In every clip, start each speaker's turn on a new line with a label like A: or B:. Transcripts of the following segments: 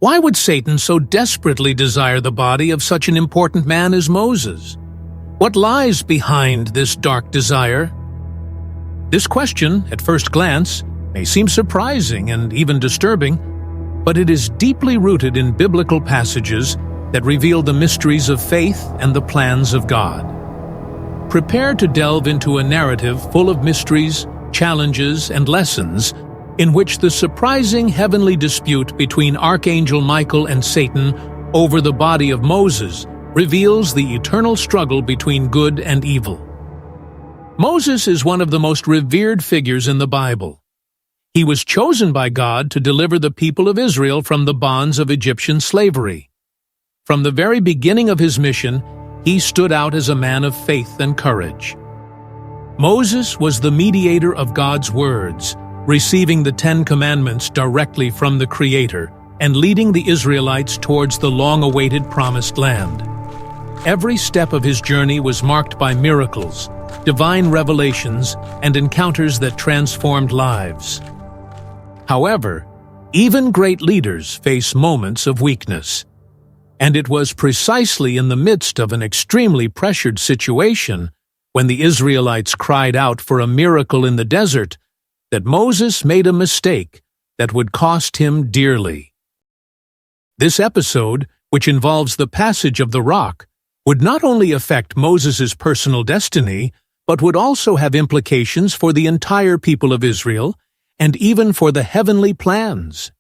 A: Why would Satan so desperately desire the body of such an important man as Moses? What lies behind this dark desire? This question, at first glance, may seem surprising and even disturbing, but it is deeply rooted in biblical passages that reveal the mysteries of faith and the plans of God. Prepare to delve into a narrative full of mysteries, challenges, and lessons in which the surprising heavenly dispute between Archangel Michael and Satan over the body of Moses reveals the eternal struggle between good and evil. Moses is one of the most revered figures in the Bible. He was chosen by God to deliver the people of Israel from the bonds of Egyptian slavery. From the very beginning of his mission, he stood out as a man of faith and courage. Moses was the mediator of God's words, receiving the 10 Commandments directly from the Creator and leading the Israelites towards the long-awaited Promised Land. Every step of his journey was marked by miracles, divine revelations, and encounters that transformed lives. However, even great leaders face moments of weakness. And it was precisely in the midst of an extremely pressured situation, when the Israelites cried out for a miracle in the desert, that Moses made a mistake that would cost him dearly. This episode, which involves the passage of the rock, would not only affect Moses' personal destiny, but would also have implications for the entire people of Israel and even for the heavenly plans.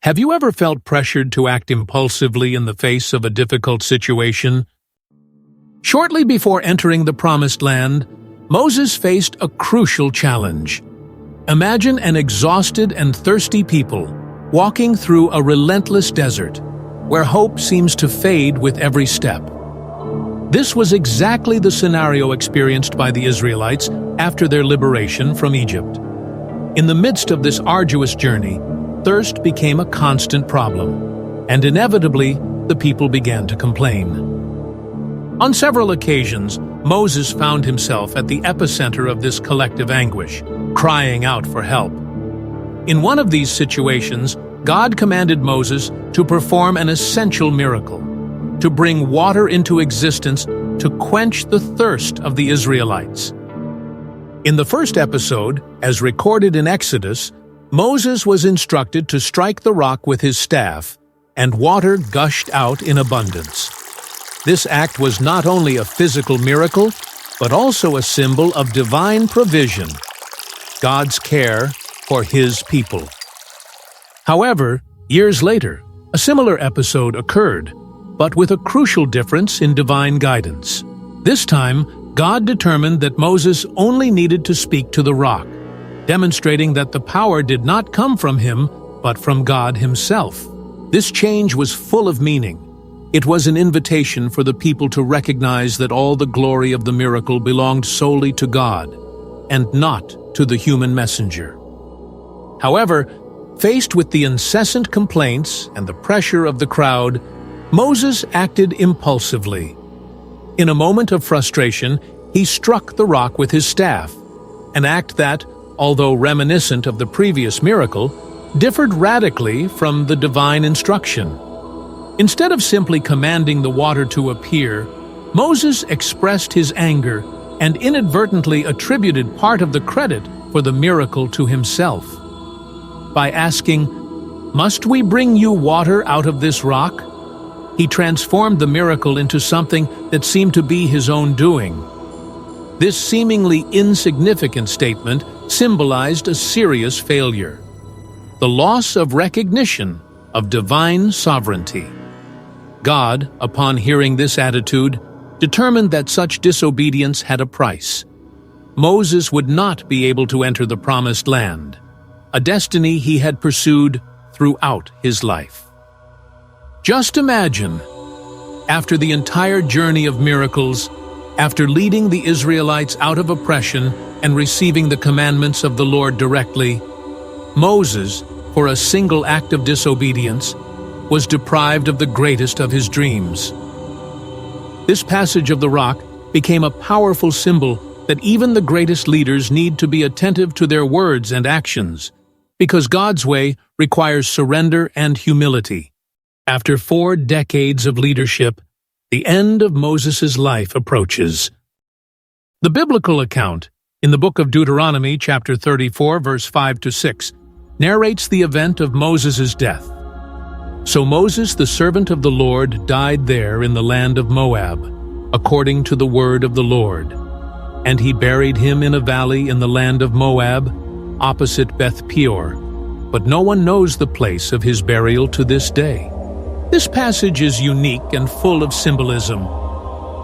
A: Have you ever felt pressured to act impulsively in the face of a difficult situation? Shortly before entering the Promised Land, Moses faced a crucial challenge. Imagine an exhausted and thirsty people walking through a relentless desert, where hope seems to fade with every step. This was exactly the scenario experienced by the Israelites after their liberation from Egypt. In the midst of this arduous journey, thirst became a constant problem, and inevitably, the people began to complain. On several occasions, Moses found himself at the epicenter of this collective anguish, crying out for help. In one of these situations, God commanded Moses to perform an essential miracle, to bring water into existence to quench the thirst of the Israelites. In the first episode, as recorded in Exodus, Moses was instructed to strike the rock with his staff, and water gushed out in abundance. This act was not only a physical miracle, but also a symbol of divine provision, God's care for His people. However, years later, a similar episode occurred, but with a crucial difference in divine guidance. This time, God determined that Moses only needed to speak to the rock, demonstrating that the power did not come from him, but from God Himself. This change was full of meaning. It was an invitation for the people to recognize that all the glory of the miracle belonged solely to God, and not to the human messenger. However, faced with the incessant complaints and the pressure of the crowd, Moses acted impulsively. In a moment of frustration, he struck the rock with his staff, an act that, although reminiscent of the previous miracle, differed radically from the divine instruction. Instead of simply commanding the water to appear, Moses expressed his anger and inadvertently attributed part of the credit for the miracle to himself. By asking, "Must we bring you water out of this rock?" he transformed the miracle into something that seemed to be his own doing. This seemingly insignificant statement symbolized a serious failure, the loss of recognition of divine sovereignty. God, upon hearing this attitude, determined that such disobedience had a price. Moses would not be able to enter the Promised Land, a destiny he had pursued throughout his life. Just imagine, after the entire journey of miracles, after leading the Israelites out of oppression and receiving the commandments of the Lord directly, Moses, for a single act of disobedience, was deprived of the greatest of his dreams. This passage of the rock became a powerful symbol that even the greatest leaders need to be attentive to their words and actions, because God's way requires surrender and humility. After 4 decades of leadership, the end of Moses' life approaches. The biblical account, in the Book of Deuteronomy, chapter 34, verse 5-6, narrates the event of Moses' death. So Moses, the servant of the Lord, died there in the land of Moab, according to the word of the Lord. And he buried him in a valley in the land of Moab, opposite Beth Peor, but no one knows the place of his burial to this day. This passage is unique and full of symbolism.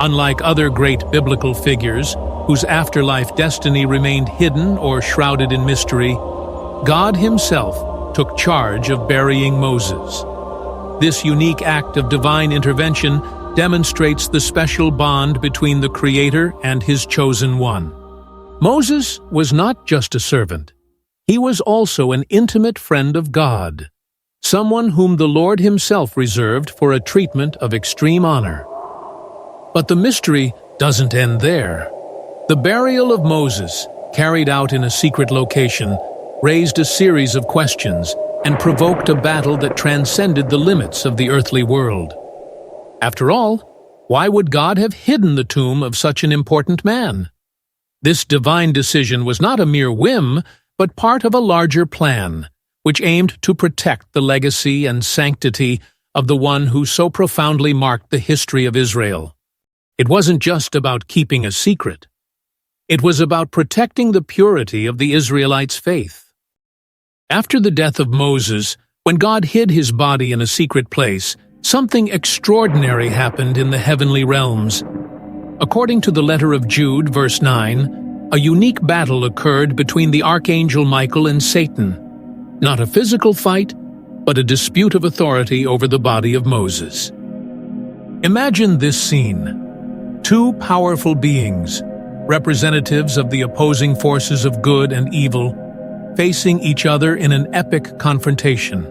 A: Unlike other great biblical figures, whose afterlife destiny remained hidden or shrouded in mystery, God himself took charge of burying Moses. This unique act of divine intervention demonstrates the special bond between the Creator and his chosen one. Moses was not just a servant. He was also an intimate friend of God, someone whom the Lord himself reserved for a treatment of extreme honor. But the mystery doesn't end there. The burial of Moses, carried out in a secret location, raised a series of questions and provoked a battle that transcended the limits of the earthly world. After all, why would God have hidden the tomb of such an important man? This divine decision was not a mere whim, but part of a larger plan, which aimed to protect the legacy and sanctity of the one who so profoundly marked the history of Israel. It wasn't just about keeping a secret. It was about protecting the purity of the Israelites' faith. After the death of Moses, when God hid his body in a secret place, something extraordinary happened in the heavenly realms. According to the letter of Jude, verse 9, a unique battle occurred between the Archangel Michael and Satan. Not a physical fight, but a dispute of authority over the body of Moses. Imagine this scene. 2 powerful beings, representatives of the opposing forces of good and evil, facing each other in an epic confrontation.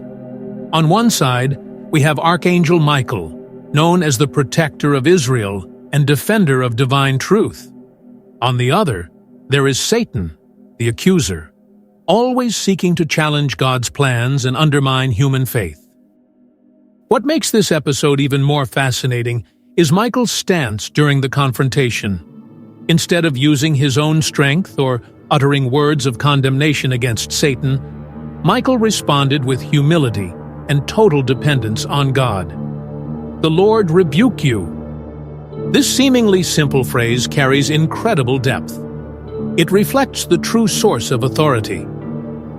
A: On one side, we have Archangel Michael, known as the protector of Israel and defender of divine truth. On the other, there is Satan, the accuser, always seeking to challenge God's plans and undermine human faith. What makes this episode even more fascinating is Michael's stance during the confrontation. Instead of using his own strength or uttering words of condemnation against Satan, Michael responded with humility and total dependence on God. "The Lord rebuke you." This seemingly simple phrase carries incredible depth. It reflects the true source of authority.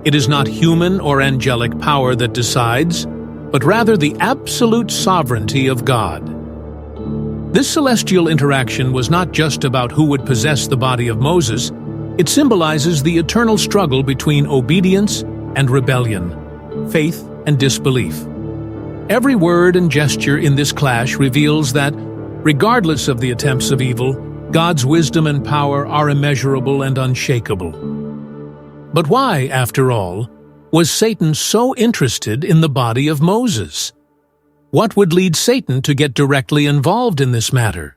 A: It is not human or angelic power that decides, but rather the absolute sovereignty of God. This celestial interaction was not just about who would possess the body of Moses. It symbolizes the eternal struggle between obedience and rebellion, faith and disbelief. Every word and gesture in this clash reveals that, regardless of the attempts of evil, God's wisdom and power are immeasurable and unshakable. But why, after all, was Satan so interested in the body of Moses? What would lead Satan to get directly involved in this matter?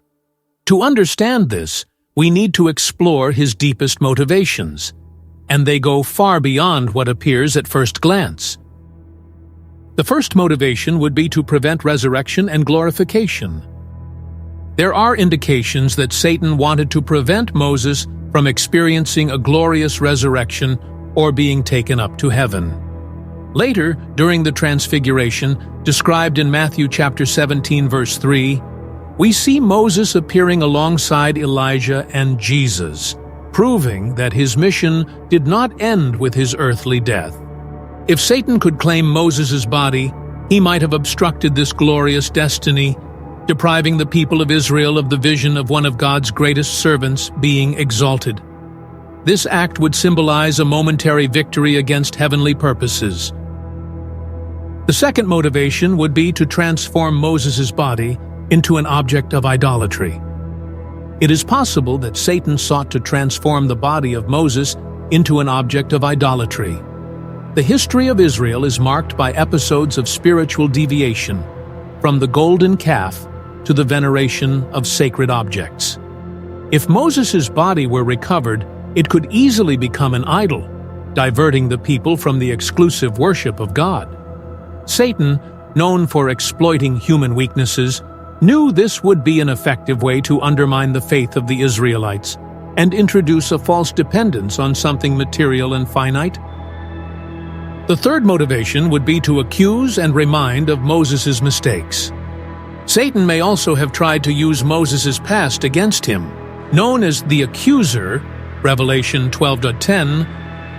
A: To understand this, we need to explore his deepest motivations, and they go far beyond what appears at first glance. The first motivation would be to prevent resurrection and glorification. There are indications that Satan wanted to prevent Moses from experiencing a glorious resurrection or being taken up to heaven. Later, during the Transfiguration, described in Matthew chapter 17, verse 3, we see Moses appearing alongside Elijah and Jesus, proving that his mission did not end with his earthly death. If Satan could claim Moses' body, he might have obstructed this glorious destiny, depriving the people of Israel of the vision of one of God's greatest servants being exalted. This act would symbolize a momentary victory against heavenly purposes. The second motivation would be to transform Moses' body into an object of idolatry. It is possible that Satan sought to transform the body of Moses into an object of idolatry. The history of Israel is marked by episodes of spiritual deviation, from the golden calf to the veneration of sacred objects. If Moses' body were recovered, it could easily become an idol, diverting the people from the exclusive worship of God. Satan, known for exploiting human weaknesses, knew this would be an effective way to undermine the faith of the Israelites and introduce a false dependence on something material and finite. The third motivation would be to accuse and remind of Moses' mistakes. Satan may also have tried to use Moses' past against him. Known as the accuser, Revelation 12:10,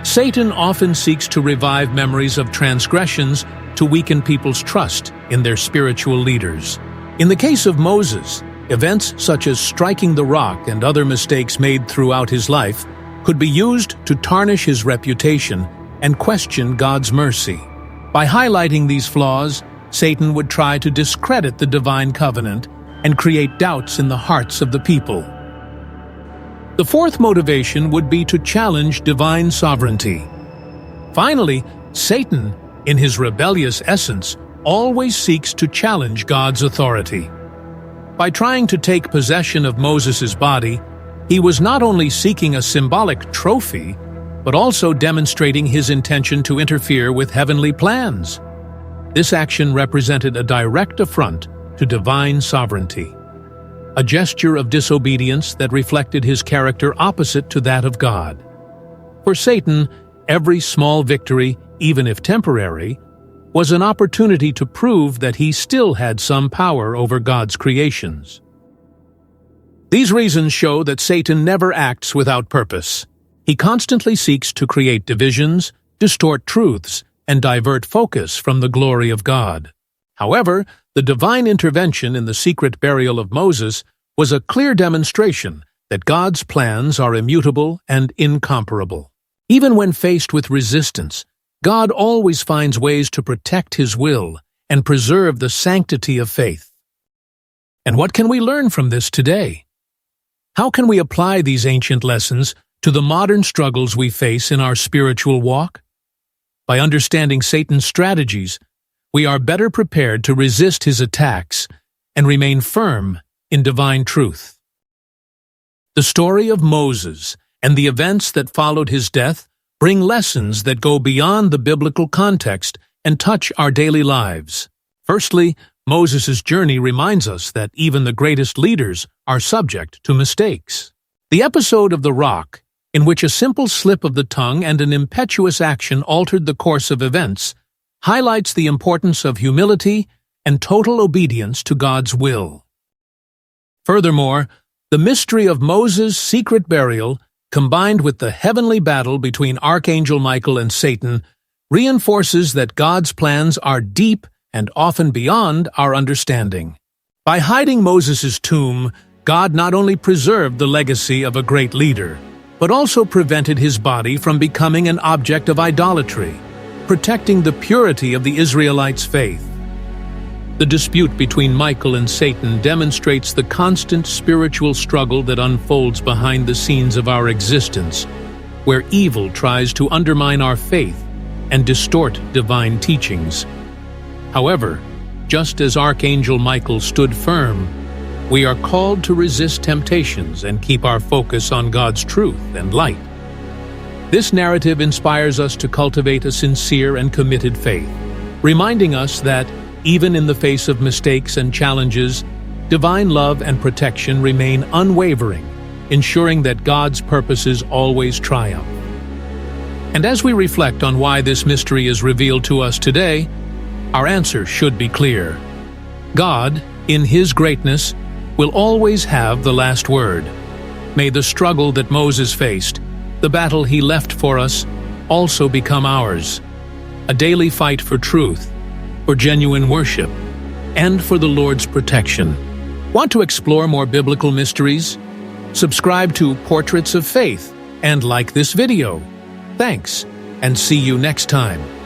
A: Satan often seeks to revive memories of transgressions to weaken people's trust in their spiritual leaders. In the case of Moses, events such as striking the rock and other mistakes made throughout his life could be used to tarnish his reputation and question God's mercy. By highlighting these flaws, Satan would try to discredit the divine covenant and create doubts in the hearts of the people. The fourth motivation would be to challenge divine sovereignty. Finally, Satan, in his rebellious essence, always seeks to challenge God's authority. By trying to take possession of Moses' body, he was not only seeking a symbolic trophy, but also demonstrating his intention to interfere with heavenly plans. This action represented a direct affront to divine sovereignty, a gesture of disobedience that reflected his character opposite to that of God. For Satan, every small victory, even if temporary, was an opportunity to prove that he still had some power over God's creations. These reasons show that Satan never acts without purpose. He constantly seeks to create divisions, distort truths, and divert focus from the glory of God. However, the divine intervention in the secret burial of Moses was a clear demonstration that God's plans are immutable and incomparable. Even when faced with resistance, God always finds ways to protect His will and preserve the sanctity of faith. And what can we learn from this today? How can we apply these ancient lessons to the modern struggles we face in our spiritual walk? By understanding Satan's strategies, we are better prepared to resist his attacks and remain firm in divine truth. The story of Moses and the events that followed his death bring lessons that go beyond the biblical context and touch our daily lives. Firstly, Moses' journey reminds us that even the greatest leaders are subject to mistakes. The episode of the rock, in which a simple slip of the tongue and an impetuous action altered the course of events, highlights the importance of humility and total obedience to God's will. Furthermore, the mystery of Moses' secret burial, combined with the heavenly battle between Archangel Michael and Satan, reinforces that God's plans are deep and often beyond our understanding. By hiding Moses' tomb, God not only preserved the legacy of a great leader, but also prevented his body from becoming an object of idolatry, protecting the purity of the Israelites' faith. The dispute between Michael and Satan demonstrates the constant spiritual struggle that unfolds behind the scenes of our existence, where evil tries to undermine our faith and distort divine teachings. However, just as Archangel Michael stood firm, we are called to resist temptations and keep our focus on God's truth and light. This narrative inspires us to cultivate a sincere and committed faith, reminding us that, even in the face of mistakes and challenges, divine love and protection remain unwavering, ensuring that God's purposes always triumph. And as we reflect on why this mystery is revealed to us today, our answer should be clear. God, in His greatness, will always have the last word. May the struggle that Moses faced, the battle he left for us, also become ours. A daily fight for truth, for genuine worship, and for the Lord's protection. Want to explore more biblical mysteries? Subscribe to Portraits of Faith and like this video. Thanks, and see you next time.